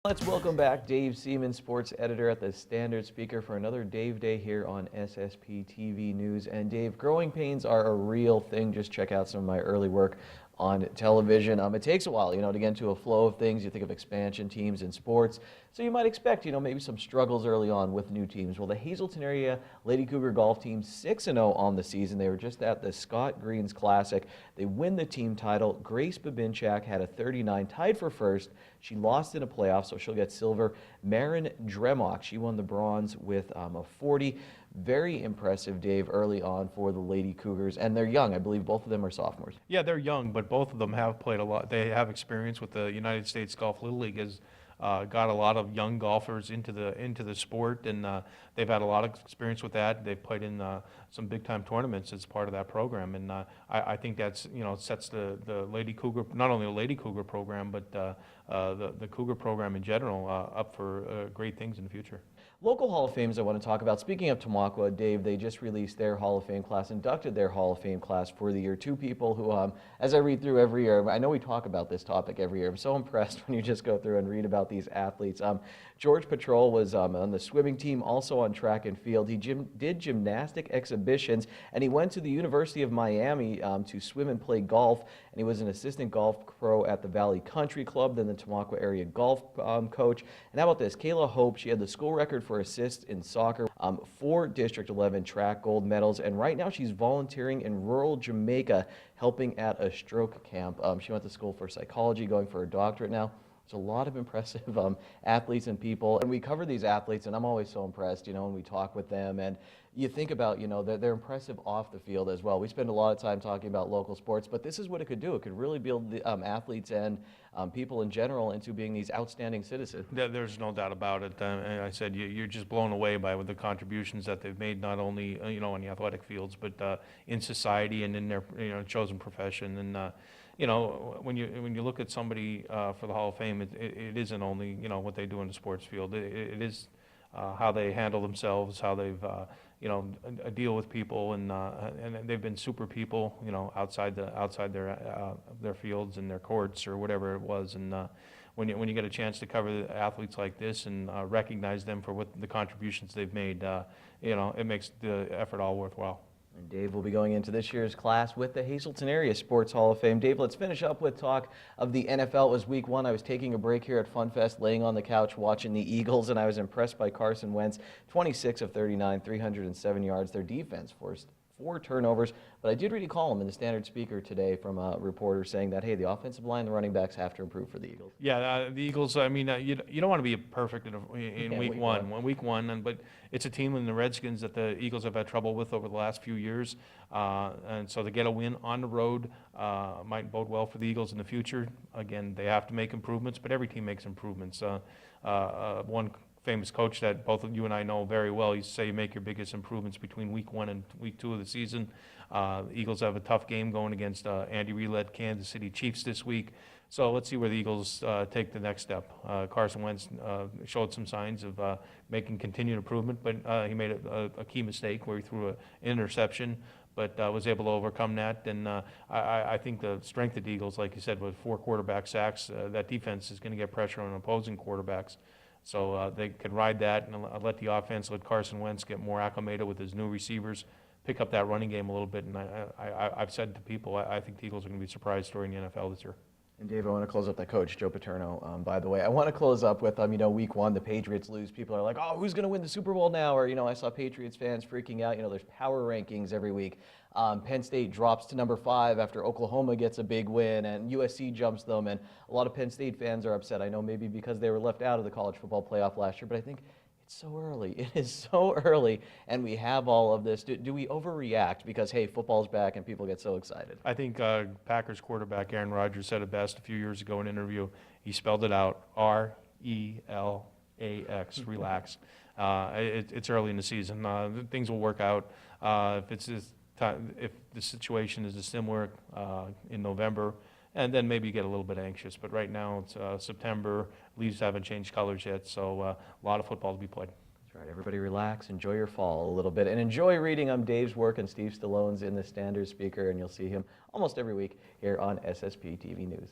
Let's welcome back Dave Seaman, sports editor at the Standard Speaker, for another Dave Day here on SSPTV News. And Dave, growing pains are a real thing. Just check out some of my early work on television. It takes a while, to get into a flow of things. You think of expansion teams in sports, so you might expect, maybe some struggles early on with new teams. Well, the Hazelton area Lady Cougar golf team 6-0 on the season. They were just at the Scott Greens Classic. They win the team title. Grace Babinchak had a 39, tied for first. She lost in a playoff, so she'll get silver. Marin Dremok, she won the bronze with a 40. Very impressive, Dave, early on for the Lady Cougars, and they're young. I believe both of them are sophomores. Yeah, they're young, but both of them have played a lot. They have experience with the United States Golf Little League. Has got a lot of young golfers into the sport, and they've had a lot of experience with that. They've played in some big time tournaments as part of that program, and I think that's sets the Lady Cougar, not only the Lady Cougar program, but the Cougar program in general up for great things in the future. Local Hall of Fames I want to talk about. Speaking of Tamaqua, Dave, they just released their Hall of Fame class, inducted their Hall of Fame class for the year. Two people who, as I read through every year, I know we talk about this topic every year. I'm so impressed when you just go through and read about these athletes. George Patrol was on the swimming team, also on track and field. He did gymnastic exhibitions, and he went to the University of Miami to swim and play golf, and he was an assistant golf pro at the Valley Country Club, then the Tamaqua area golf coach. And how about this? Kayla Hope, she had the school record for assists in soccer, 4 District 11 track gold medals, and right now she's volunteering in rural Jamaica, helping at a stroke camp. She went to school for psychology, going for a doctorate now. There's a lot of impressive athletes and people, and we cover these athletes, and I'm always so impressed, when we talk with them, and you think about, they're impressive off the field as well. We spend a lot of time talking about local sports, but this is what it could do. It could really build the athletes and people in general into being these outstanding citizens. There's no doubt about it. And I said you're just blown away by the contributions that they've made, not only on the athletic fields, but in society and in their chosen profession. And when you look at somebody for the Hall of Fame, it isn't only what they do in the sports field. It is how they handle themselves, how they've deal with people, and they've been super people, outside their fields and their courts or whatever it was. And when you get a chance to cover athletes like this and recognize them for what the contributions they've made, it makes the effort all worthwhile. And Dave will be going into this year's class with the Hazelton Area Sports Hall of Fame. Dave, let's finish up with talk of the NFL. It was week 1. I was taking a break here at FunFest, laying on the couch watching the Eagles, and I was impressed by Carson Wentz. 26 of 39, 307 yards. Their defense forced 4 turnovers, but I did read a column in the Standard Speaker today from a reporter saying that, hey, the offensive line, the running backs have to improve for the Eagles. Yeah, the Eagles, I mean, you don't want to be perfect in week one, but it's a team in the Redskins that the Eagles have had trouble with over the last few years, and so to get a win on the road might bode well for the Eagles in the future. Again, they have to make improvements, but every team makes improvements. One famous coach that both of you and I know very well, you say you make your biggest improvements between week 1 and week 2 of the season. The Eagles have a tough game going against Andy Reid-led Kansas City Chiefs this week. So let's see where the Eagles take the next step. Carson Wentz showed some signs of making continued improvement, but he made a key mistake where he threw an interception, but was able to overcome that. And I think the strength of the Eagles, like you said, with 4 quarterback sacks, that defense is going to get pressure on opposing quarterbacks. So they can ride that and let the offense, let Carson Wentz get more acclimated with his new receivers, pick up that running game a little bit. And I've said to people, I think the Eagles are going to be surprised during the NFL this year. And Dave, I want to close up that coach, Joe Paterno, by the way. I want to close up with, week 1, the Patriots lose. People are like, oh, who's going to win the Super Bowl now? Or, I saw Patriots fans freaking out. There's power rankings every week. Penn State drops to number 5 after Oklahoma gets a big win, and USC jumps them. And a lot of Penn State fans are upset. I know maybe because they were left out of the college football playoff last year, but I think it's so early. It is so early, and we have all of this. Do we overreact because, hey, football's back and people get so excited? I think Packers quarterback Aaron Rodgers said it best a few years ago in an interview. He spelled it out, RELAX, relax. It's early in the season. Things will work out. If the situation is similar in November, and then maybe you get a little bit anxious. But right now it's September. Leaves haven't changed colors yet, so a lot of football to be played. That's right. Everybody relax, enjoy your fall a little bit, and enjoy reading Dave's work and Steve Stallone's in the Standard Speaker, and you'll see him almost every week here on SSPTV News.